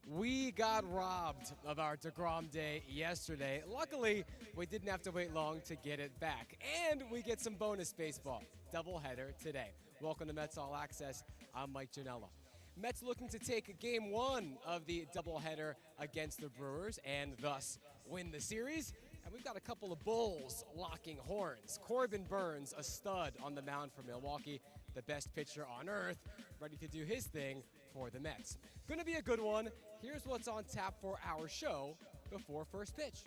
We got robbed of our DeGrom day yesterday. Luckily, we didn't have to wait long to get it back. And we get some bonus baseball. Doubleheader today. Welcome to Mets All Access. I'm Mike Ginella. Mets looking to take game one of the doubleheader against the Brewers and thus win the series. And we've got a couple of bulls locking horns. Corbin Burnes, a stud on the mound for Milwaukee, the best pitcher on earth, ready to do his thing for the Mets. Going to be a good one. Here's what's on tap for our show before first pitch.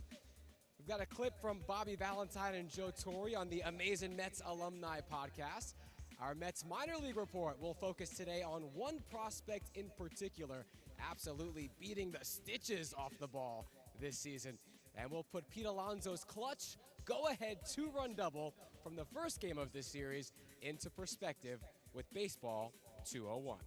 We've got a clip from Bobby Valentine and Joe Torre on the Amazing Mets Alumni podcast. Our Mets minor league report will focus today on one prospect in particular, absolutely beating the stitches off the ball this season. And we'll put Pete Alonso's clutch go-ahead two-run double from the first game of this series into perspective with Baseball 201.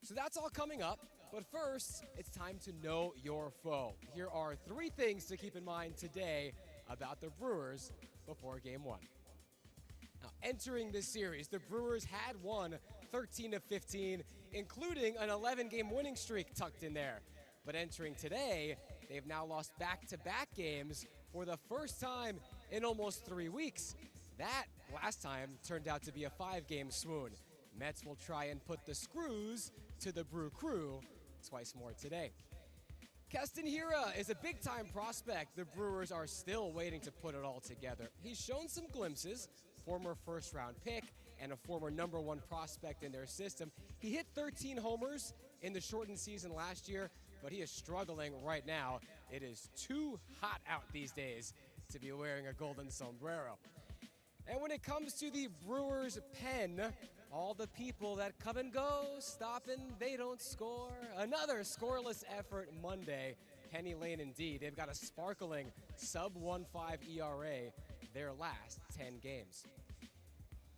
So that's all coming up, but first, it's time to know your foe. Here are three things to keep in mind today about the Brewers before Game 1. Now, entering this series, the Brewers had won 13 of 15, including an 11-game winning streak tucked in there. But entering today, they've now lost back-to-back games for the first time in almost 3 weeks. That last time turned out to be a 5-game swoon. Mets will try and put the screws to the Brew Crew twice more today. Keston Hiura is a big-time prospect. The Brewers are still waiting to put it all together. He's shown some glimpses, former first-round pick and a former number one prospect in their system. He hit 13 homers in the shortened season last year, but he is struggling right now. It is too hot out these days to be wearing a golden sombrero. And when it comes to the Brewers' pen, all the people that come and go, stop and they don't score. Another scoreless effort Monday. Penny Lane indeed. They've got a sparkling sub-1.5 ERA their last 10 games.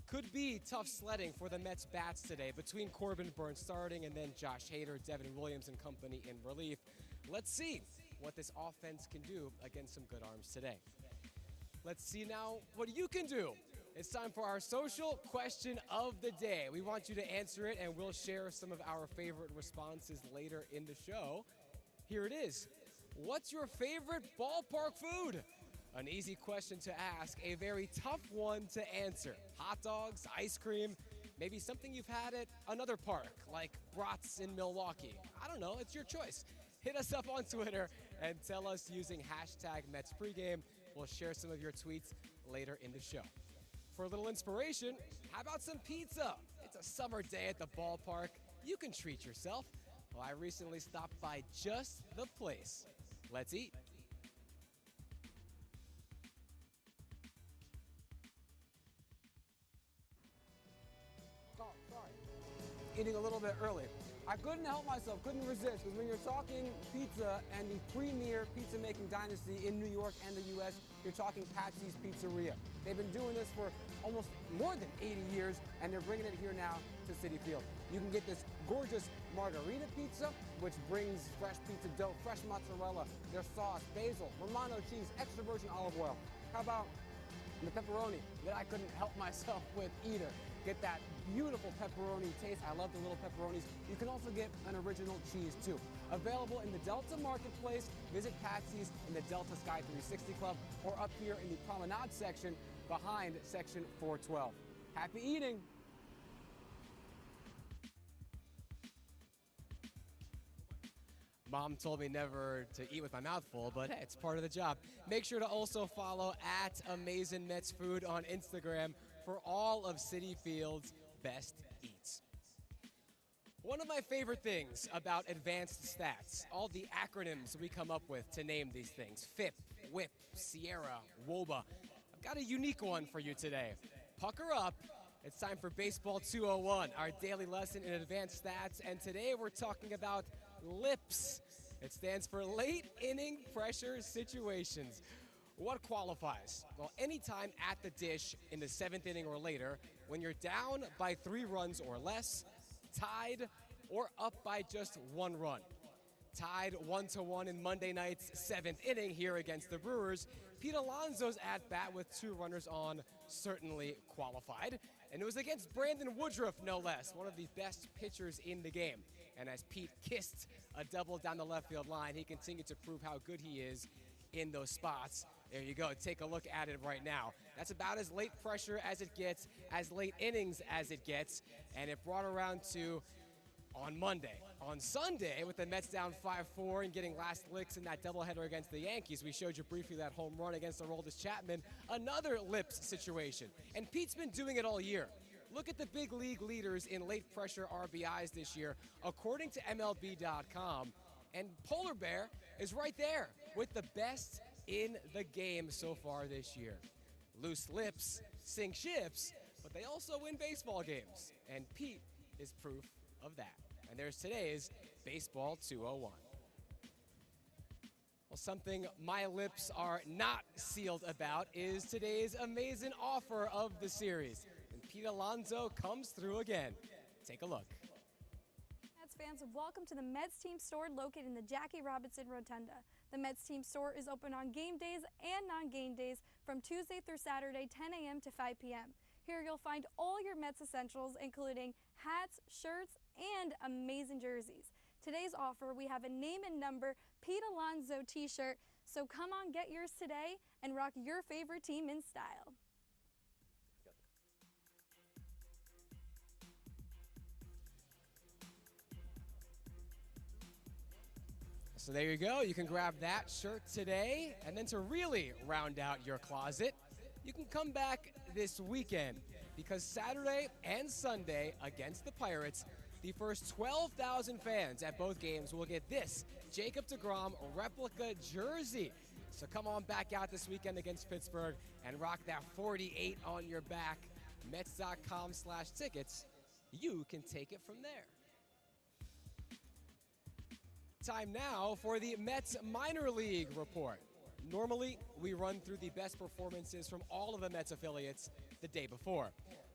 Could be tough sledding for the Mets bats today between Corbin Burnes starting and then Josh Hader, Devin Williams and company in relief. Let's see what this offense can do against some good arms today. Let's see now what you can do. It's time for our social question of the day. We want you to answer it, and we'll share some of our favorite responses later in the show. Here it is. What's your favorite ballpark food? An easy question to ask, a very tough one to answer. Hot dogs, ice cream, maybe something you've had at another park, like Brats in Milwaukee. I don't know, it's your choice. Hit us up on Twitter and tell us using hashtag Mets Pregame. We'll share some of your tweets later in the show. For a little inspiration, how about some pizza? It's a summer day at the ballpark. You can treat yourself. Well, I recently stopped by just the place. Let's eat. Oh, sorry. Eating a little bit early. I couldn't help myself, couldn't resist, because when you're talking pizza and the premier pizza-making dynasty in New York and the U.S., you're talking Patsy's Pizzeria. They've been doing this for almost more than 80 years, and they're bringing it here now to Citi Field. You can get this gorgeous margarita pizza, which brings fresh pizza dough, fresh mozzarella, their sauce, basil, Romano cheese, extra virgin olive oil. How about the pepperoni that I couldn't help myself with either? Get that beautiful pepperoni taste. I love the little pepperonis. You can also get an original cheese too. Available in the Delta Marketplace. Visit Patsy's in the Delta Sky 360 Club or up here in the Promenade section behind section 412. Happy eating! Mom told me never to eat with my mouth full, but hey, it's part of the job. Make sure to also follow at Amazing Mets Food on Instagram for all of Citi Field's best eats. One of my favorite things about advanced stats, all the acronyms we come up with to name these things, FIP, WHIP, Sierra, WOBA. I've got a unique one for you today. Pucker up. It's time for Baseball 201, our daily lesson in advanced stats, and today we're talking about LIPS. It stands for late inning pressure situations. What qualifies? Well, anytime at the dish in the 7th inning or later, when you're down by 3 runs or less, tied, or up by just 1 run. Tied 1-1 in Monday night's 7th inning here against the Brewers, Pete Alonso's at-bat with 2 runners on certainly qualified. And it was against Brandon Woodruff, no less, one of the best pitchers in the game. And as Pete kissed a double down the left field line, he continued to prove how good he is in those spots. There you go. Take a look at it right now. That's about as late pressure as it gets, as late innings as it gets. And it brought around to on Monday. On Sunday, with the Mets down 5-4 and getting last licks in that doubleheader against the Yankees, we showed you briefly that home run against Aroldis Chapman, another Lips situation. And Pete's been doing it all year. Look at the big league leaders in late pressure RBIs this year, according to MLB.com. And Polar Bear is right there with the best in the game so far this year. Loose lips sink ships, but they also win baseball games. And Pete is proof of that. And there's today's Baseball 201. Well, something my lips are not sealed about is today's amazing offer of the series. And Pete Alonso comes through again. Take a look. Mets fans, welcome to the Mets team store located in the Jackie Robinson Rotunda. The Mets team store is open on game days and non-game days from Tuesday through Saturday, 10 a.m. to 5 p.m. Here you'll find all your Mets essentials, including hats, shirts, and amazing jerseys. Today's offer, we have a name and number Pete Alonso t-shirt, so come on, get yours today and rock your favorite team in style. So there you go. You can grab that shirt today. And then to really round out your closet, you can come back this weekend because Saturday and Sunday against the Pirates, the first 12,000 fans at both games will get this Jacob deGrom replica jersey. So come on back out this weekend against Pittsburgh and rock that 48 on your back. Mets.com/tickets. You can take it from there. Time now for the Mets minor league report. Normally, we run through the best performances from all of the Mets affiliates the day before.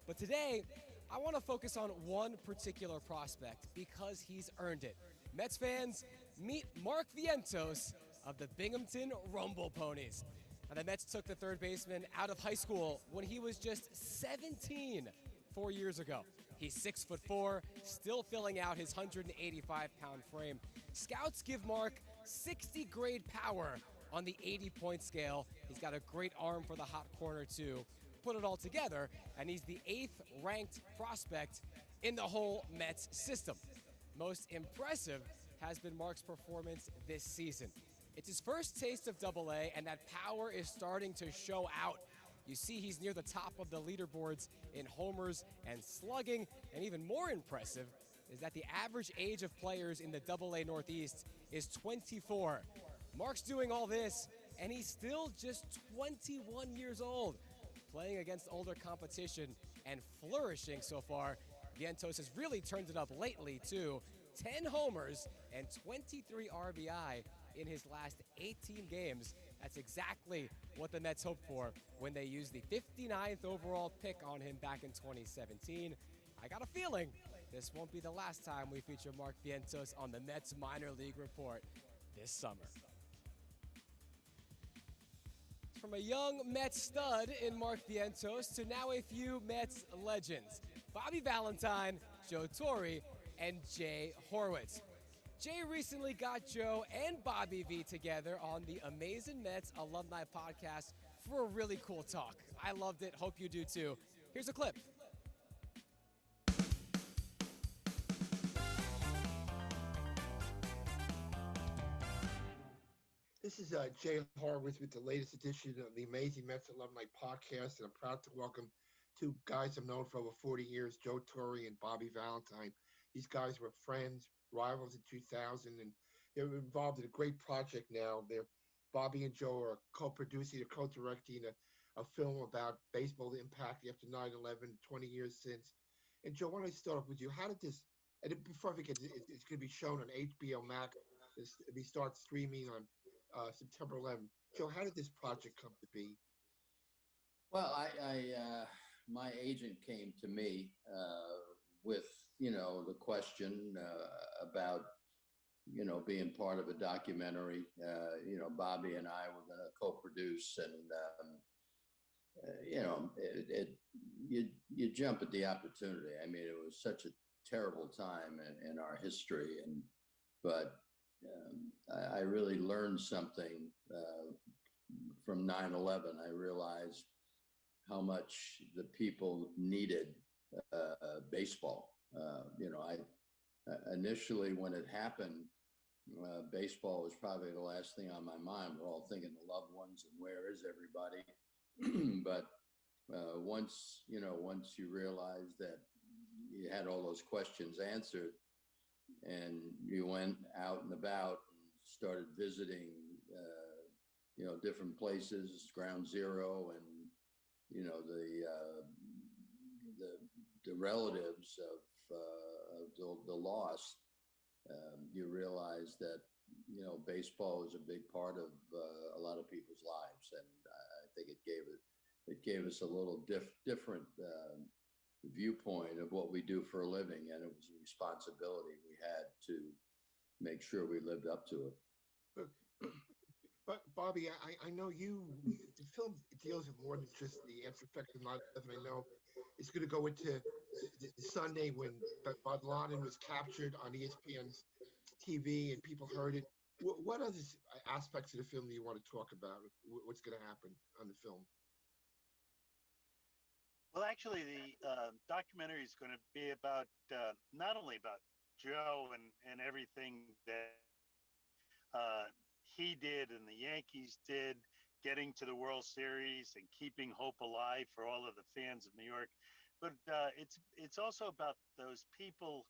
But today, I want to focus on one particular prospect because he's earned it. Mets fans, meet Mark Vientos of the Binghamton Rumble Ponies. Now, the Mets took the third baseman out of high school when he was just 17 4 years ago. He's 6'4", still filling out his 185-pound frame. Scouts give Mark 60 grade power on the 80-point scale. He's got a great arm for the hot corner, too. Put it all together, and he's the 8th ranked prospect in the whole Mets system. Most impressive has been Mark's performance this season. It's his first taste of Double-A, and that power is starting to show out. You see he's near the top of the leaderboards in homers and slugging, and even more impressive is that the average age of players in the Double-A Northeast is 24. Mark's doing all this, and he's still just 21 years old, playing against older competition and flourishing so far. Vientos has really turned it up lately, too. 10 homers and 23 RBI in his last 18 games. That's exactly what the Mets hoped for when they used the 59th overall pick on him back in 2017. I got a feeling this won't be the last time we feature Mark Vientos on the Mets minor league report this summer. From a young Mets stud in Mark Vientos to now a few Mets legends, Bobby Valentine, Joe Torre, and Jay Horwitz. Jay recently got Joe and Bobby V together on the Amazing Mets Alumni Podcast for a really cool talk. I loved it. Hope you do too. Here's a clip. This is Jay Horwitz with the latest edition of the Amazing Mets Alumni Podcast, and I'm proud to welcome two guys I've known for over 40 years, Joe Torre and Bobby Valentine. These guys were friends, rivals in 2000, and they're involved in a great project now. Bobby and Joe are co-producing or co-directing a film about baseball impact after 9/11, 20 years since. And Joe, why don't I start off with you? How did this, and before I forget, it's going to be shown on HBO Max. We start streaming on September 11th. Joe, how did this project come to be? Well, my agent came to me with, the question about being part of a documentary. Bobby and I were going to co-produce, and you jump at the opportunity. I mean, it was such a terrible time in our history, but I really learned something from 9/11. I realized how much the people needed baseball. I initially, when it happened, baseball was probably the last thing on my mind. We're all thinking the loved ones and where is everybody? But once you realize that you had all those questions answered, and you went out and about and started visiting, different places, Ground Zero, and the relatives of the lost, you realize that baseball is a big part of a lot of people's lives, and I think it gave us a little different viewpoint of what we do for a living, and it was a responsibility we had to make sure we lived up to it. But Bobby, I know the film deals with more than just the after effects of 9/11. I know it's going to go into the Sunday when Bin Laden was captured on ESPN's TV and people heard it. What other aspects of the film do you want to talk about? What's going to happen on the film? Well, actually, the documentary is going to be about not only about Joe and everything that he did and the Yankees did, getting to the World Series and keeping hope alive for all of the fans of New York, but it's also about those people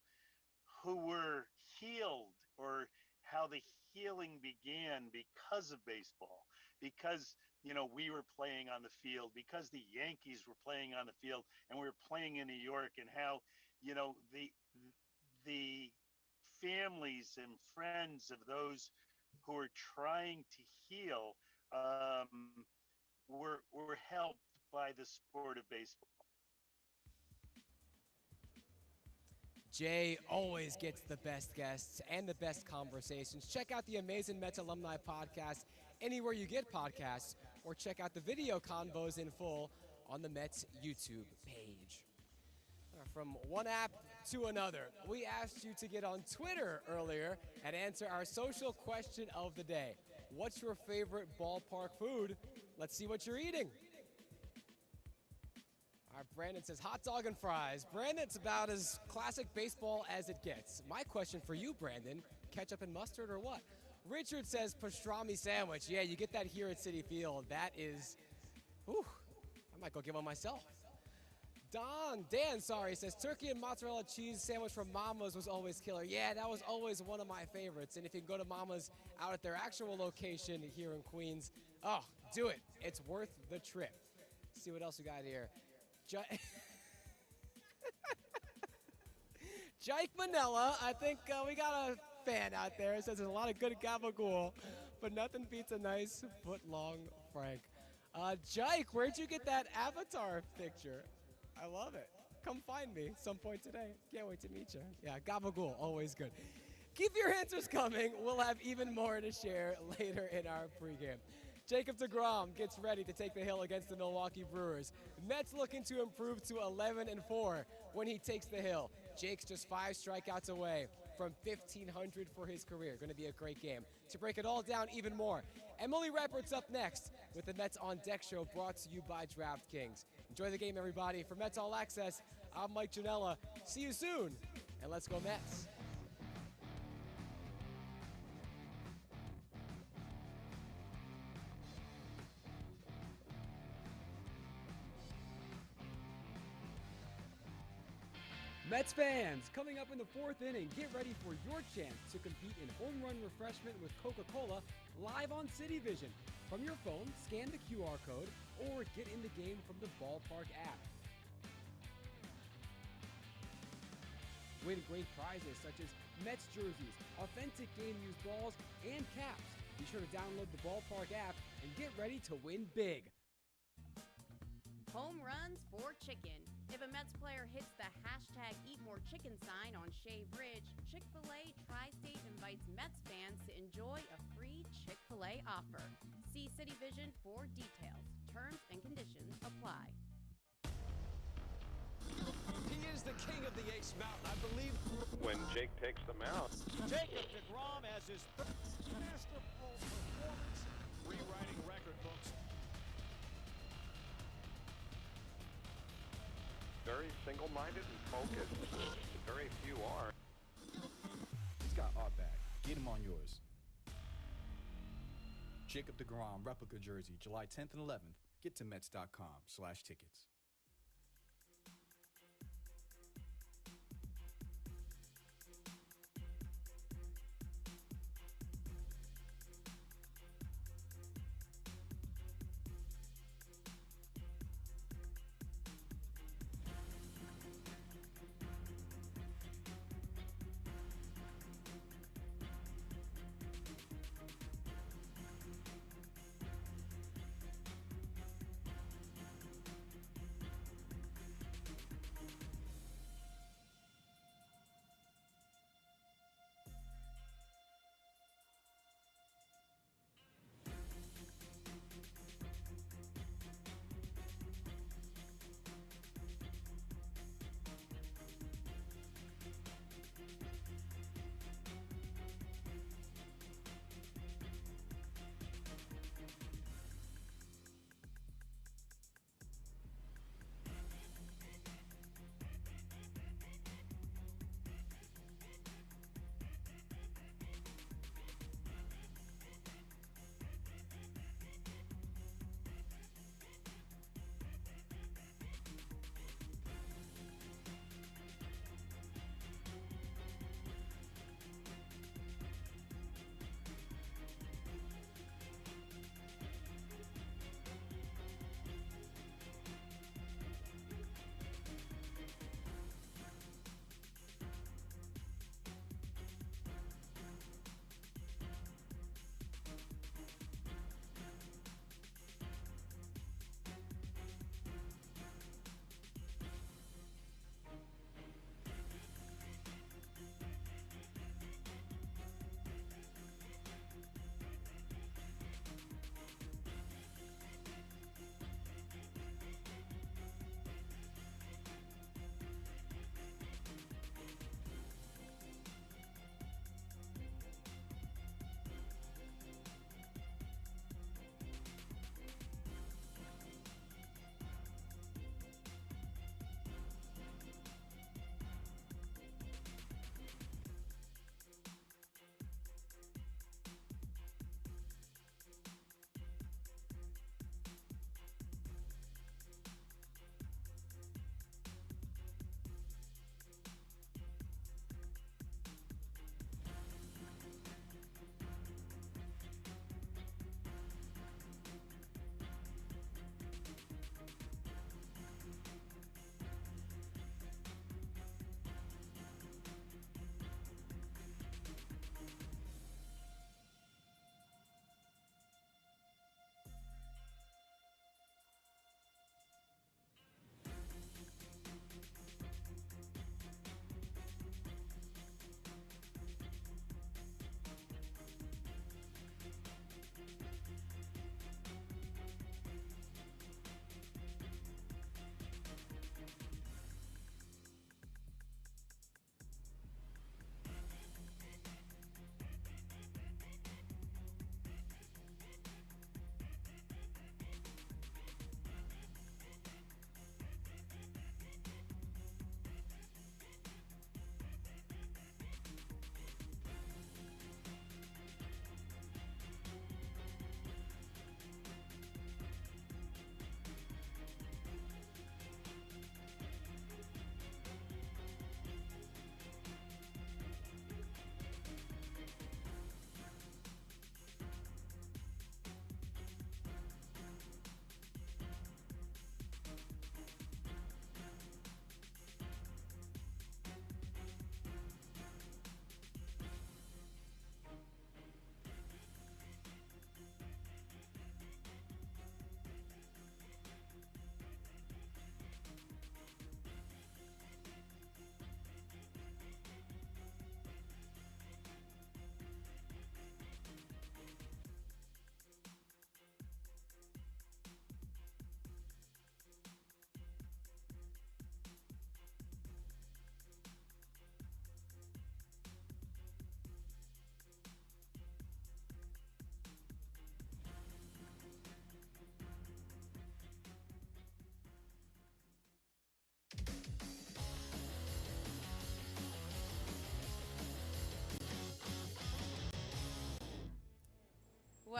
who were healed, or how the healing began because of baseball, because we were playing on the field, because the Yankees were playing on the field, and we were playing in New York, and how the families and friends of those who were trying to heal were helped by the sport of baseball. Jay always gets the best guests and the best conversations. Check out the Amazing Mets Alumni Podcast anywhere you get podcasts, or check out the video convos in full on the Mets YouTube page. From one app to another, we asked you to get on Twitter earlier and answer our social question of the day. What's your favorite ballpark food? Let's see what you're eating. All right, Brandon says hot dog and fries. Brandon, it's about as classic baseball as it gets. My question for you, Brandon, ketchup and mustard or what? Richard says pastrami sandwich. Yeah, you get that here at Citi Field. That is, whew, I might go get one myself. Dan says turkey and mozzarella cheese sandwich from Mama's was always killer. Yeah, that was always one of my favorites. And if you can go to Mama's out at their actual location here in Queens, oh, do it. It's worth the trip. Let's see what else we got here. Jake Manella, I think we got a fan out there. It says there's a lot of good gabagool, but nothing beats a nice foot-long Frank. Jake, where'd you get that avatar picture? I love it. Come find me some point today. Can't wait to meet you. Yeah, gabagool, always good. Keep your answers coming. We'll have even more to share later in our pregame. Jacob deGrom gets ready to take the hill against the Milwaukee Brewers. Mets looking to improve to 11-4 when he takes the hill. Jake's just 5 strikeouts away from 1,500 for his career. Going to be a great game. To break it all down even more, Emily Rappert's up next with the Mets on Deck show brought to you by DraftKings. Enjoy the game, everybody. For Mets All Access, I'm Mike Janella. See you soon, and let's go Mets. Mets fans, coming up in the 4th inning, get ready for your chance to compete in home run refreshment with Coca-Cola live on Citi Vision. From your phone, scan the QR code or get in the game from the Ballpark app. Win great prizes such as Mets jerseys, authentic game-used balls, and caps. Be sure to download the Ballpark app and get ready to win big. Home runs for chicken. If a Mets Mets player hits the hashtag Eat More Chicken sign on Shea Bridge, Chick-fil-A Tri-State invites Mets fans to enjoy a free Chick-fil-A offer. See Citi Vision for details. Terms and conditions apply. He is the king of the Ace Mountain, I believe. When Jake takes the mound. Jacob deGrom has his masterful performance, rewriting record books. Very single-minded and focused. Very few are. He's got our back. Get him on yours. Jacob deGrom replica jersey, July 10th and 11th. Get to Mets.com/tickets.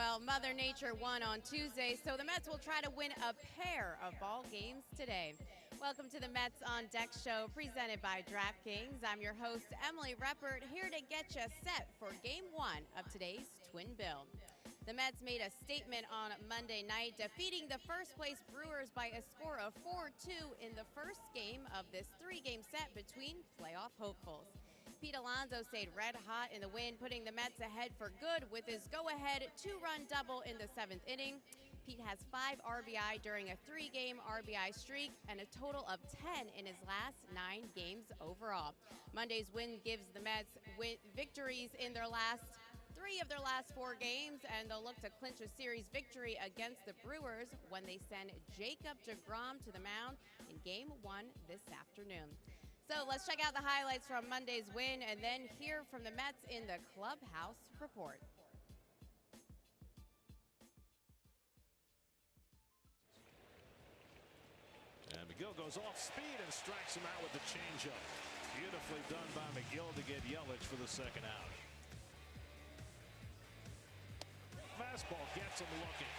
Well, Mother Nature won on Tuesday, so the Mets will try to win a pair of ball games today. Welcome to the Mets on Deck show presented by DraftKings. I'm your host, Emily Reppert, here to get you set for Game 1 of today's Twin Bill. The Mets made a statement on Monday night, defeating the first-place Brewers by a score of 4-2 in the first game of this three-game set between playoff hopefuls. Pete Alonso stayed red hot in the win, putting the Mets ahead for good with his go-ahead two-run double in the seventh inning. Pete has 5 RBI during a 3-game RBI streak and a total of 10 in his last 9 games overall. Monday's win gives the Mets victories in their last 3 of their last 4 games, and they'll look to clinch a series victory against the Brewers when they send Jacob deGrom to the mound in Game 1 this afternoon. So let's check out the highlights from Monday's win and then hear from the Mets in the Clubhouse Report. And McGill goes off speed and strikes him out with the changeup. Beautifully done by McGill to get Yelich for the second out. Fastball gets him looking.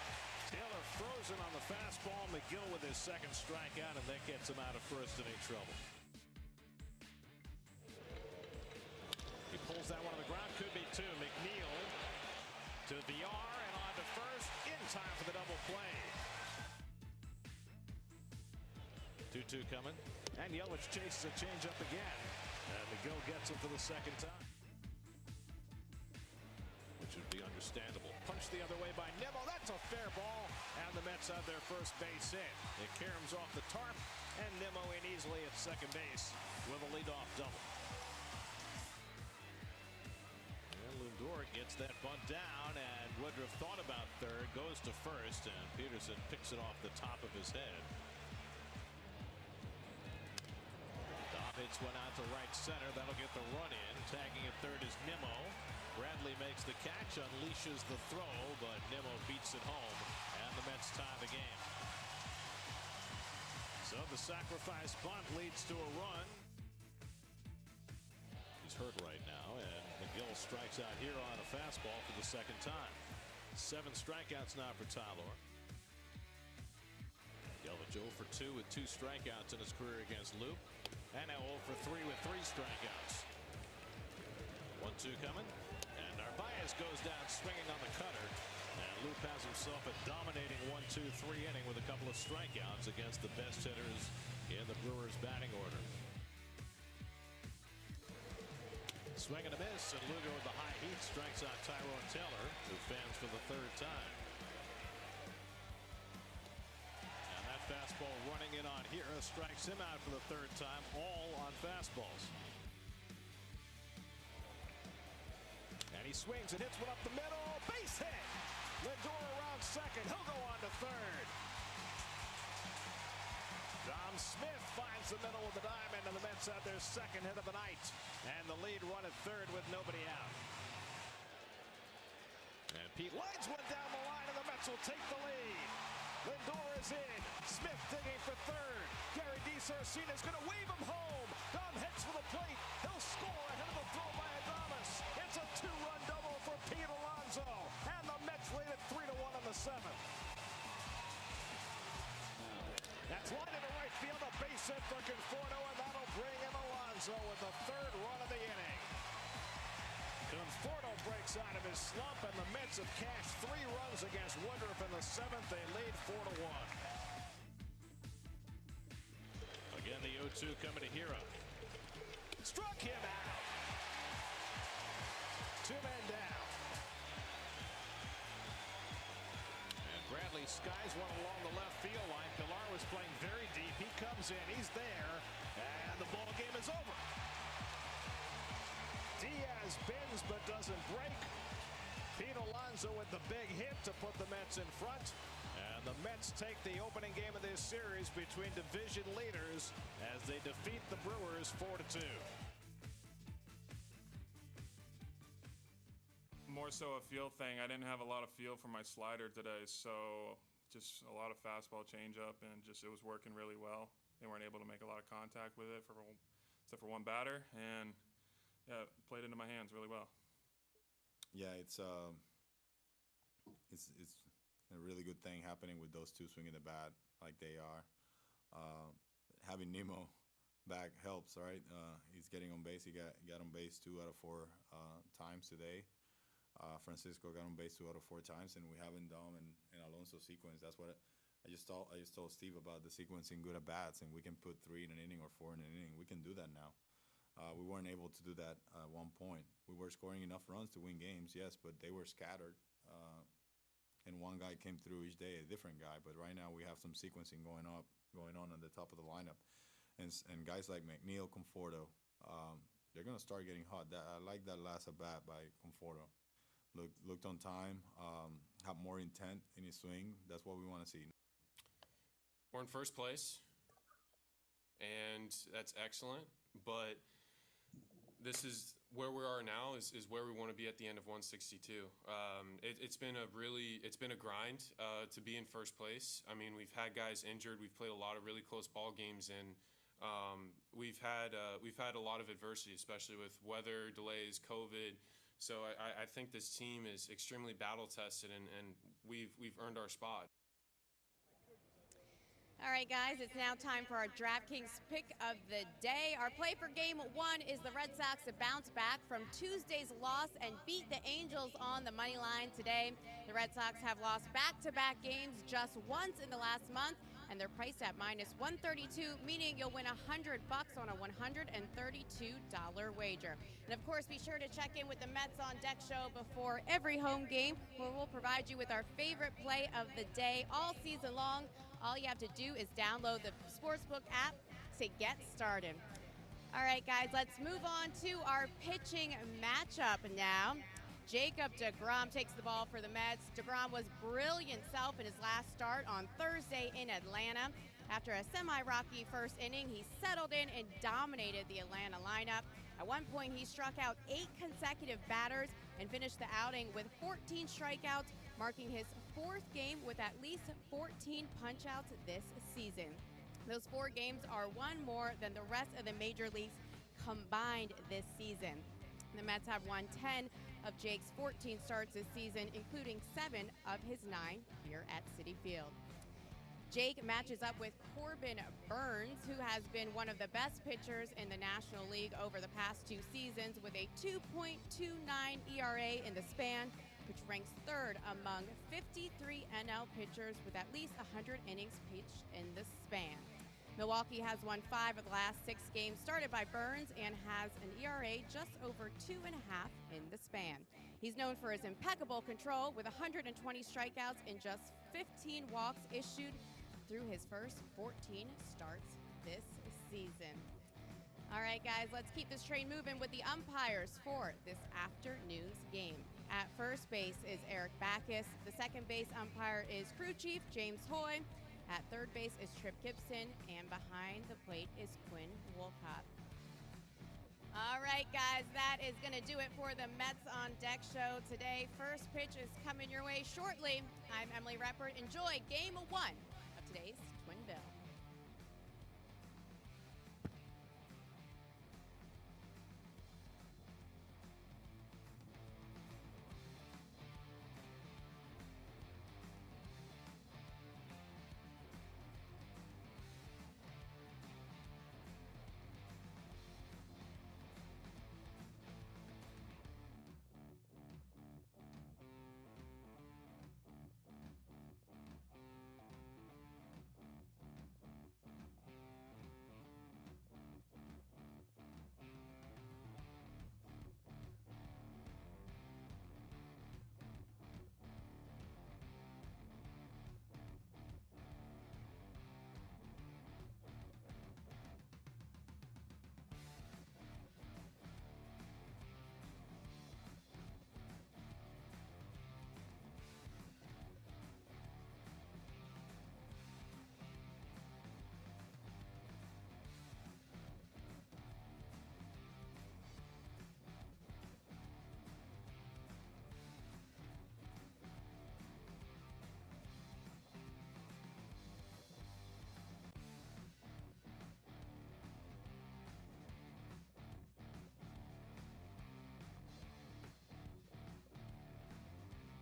Taylor frozen on the fastball. McGill with his second strikeout, and that gets him out of first inning trouble. He pulls that one on the ground. Could be 2. McNeil to VR and on to first in time for the double play. 2-2 coming. And Yelich chases a changeup again. And McGill gets him for the second time. Which would be understandable. Punched the other way by Nimmo. That's a fair ball. And the Mets have their first base hit. It caroms off the tarp. And Nimmo in easily at second base with a leadoff double. And Lindor gets that bunt down. And Woodruff thought about third. Goes to first. And Peterson picks it off the top of his head. Dobbins went out to right center. That'll get the run in. Tagging at third is Nimmo. Bradley makes the catch, unleashes the throw, but Nimmo beats it home, and the Mets tie the game. So the sacrifice bunt leads to a run. He's hurt right now, and McGill strikes out here on a fastball for the second time. 7 strikeouts now for Tyler. Yelich 0 for 2 with 2 strikeouts in his career against Loup, and now 0 for 3 with 3 strikeouts. 1-2 coming. And Narvaez goes down swinging on the cutter. And Loup has himself a dominating 1-2-3 inning with a couple of strikeouts against the best hitters in the Brewers batting order. Swing and a miss, and Lugo with the high heat strikes out Tyrone Taylor, who fans for the 3rd time. And that fastball running in on here strikes him out for the 3rd time, all on fastballs. And he swings and hits one up the middle. Base hit. Lindor around second. He'll go on to third. Dom Smith finds the middle of the diamond, and the Mets have their second hit of the night. And the lead run at third with nobody out. And Pete lines one down the line, and the Mets will take the lead. Lindor is in. Smith digging for third. Gary DiSarcina is going to wave him home. Dom heads for the plate. He'll score ahead of the throw by Adames. It's a 2-run double for Pete Alonso. And the Mets lead it 3-1 in the 7th. That's line into right field. A base hit for Conforto, and that'll bring in Alonso with the 3rd run of the inning. Conforto breaks out of his slump, and the Mets have cashed 3 runs against Woodruff in the 7th. They lead 4-1. Again, the 0-2 coming to Hero. Struck him out. 2 men down. And Bradley skies one along the left field line. Pilar was playing very deep. He comes in. He's there. And the ball game is over. Diaz bends but doesn't break. Pete Alonso with the big hit to put the Mets in front. And the Mets take the opening game of this series between division leaders as they defeat the Brewers 4-2. More so a feel thing. I didn't have a lot of feel for my slider today, so just a lot of fastball changeup, and just it was working really well. They weren't able to make a lot of contact with it except for one batter, and yeah, it played into my hands really well. Yeah, it's it's a really good thing happening with those two swinging the bat like they are. Having Nemo back helps, right? He's getting on base. He got on base 2 out of 4 times today. Francisco got on base 2 out of 4 times, and we haven't Dom and Alonso sequence. That's what I just told Steve about the sequencing good at bats, and we can put 3 in an inning or 4 in an inning. We can do that now. We weren't able to do that at one point. We were scoring enough runs to win games, yes, but they were scattered. And one guy came through each day, a different guy. But right now we have some sequencing going on at the top of the lineup, and guys like McNeil, Conforto, they're gonna start getting hot. I like that last at bat by Conforto. Looked on time, have more intent in his swing. That's what we want to see. We're in first place, and that's excellent. But this is where we are now is where we want to be at the end of 162. It's been a grind to be in first place. I mean, we've had guys injured. We've played a lot of really close ball games, and we've had a lot of adversity, especially with weather delays, COVID. So I think this team is extremely battle tested, and we've earned our spot. All right, guys, it's now time for our DraftKings pick of the day. Our play for Game 1 is the Red Sox to bounce back from Tuesday's loss and beat the Angels on the money line today. The Red Sox have lost back-to-back games just once in the last month, and they're priced at -132, meaning you'll win $100 on a $132 wager. And of course, be sure to check in with the Mets on Deck show before every home game, where we'll provide you with our favorite play of the day all season long. All you have to do is download the Sportsbook app to get started. All right, guys, let's move on to our pitching matchup now. Jacob deGrom takes the ball for the Mets. deGrom was brilliant self in his last start on Thursday in Atlanta. After a semi-rocky first inning, he settled in and dominated the Atlanta lineup. At one point, he struck out 8 consecutive batters and finished the outing with 14 strikeouts, marking his 4th game with at least 14 punch-outs this season. Those 4 games are one more than the rest of the major leagues combined this season. The Mets have won 10 of Jake's 14 starts this season, including 7 of his 9 here at Citi Field. Jake matches up with Corbin Burns, who has been one of the best pitchers in the National League over the past 2 seasons, with a 2.29 ERA in the span, which ranks 3rd among 53 NL pitchers with at least 100 innings pitched in the span. Milwaukee has won 5 of the last 6 games started by Burns and has an ERA just over 2.5 in the span. He's known for his impeccable control, with 120 strikeouts and just 15 walks issued through his first 14 starts this season. All right, guys, let's keep this train moving with the umpires for this afternoon's game. At first base is Eric Backus. The second base umpire is crew chief James Hoy. At third base is Trip Gibson, and behind the plate is Quinn Wolcott. All right, guys, that is going to do it for the Mets on Deck show today. First pitch is coming your way shortly. I'm Emily Reppert. Enjoy Game 1 of today's Twin Bill.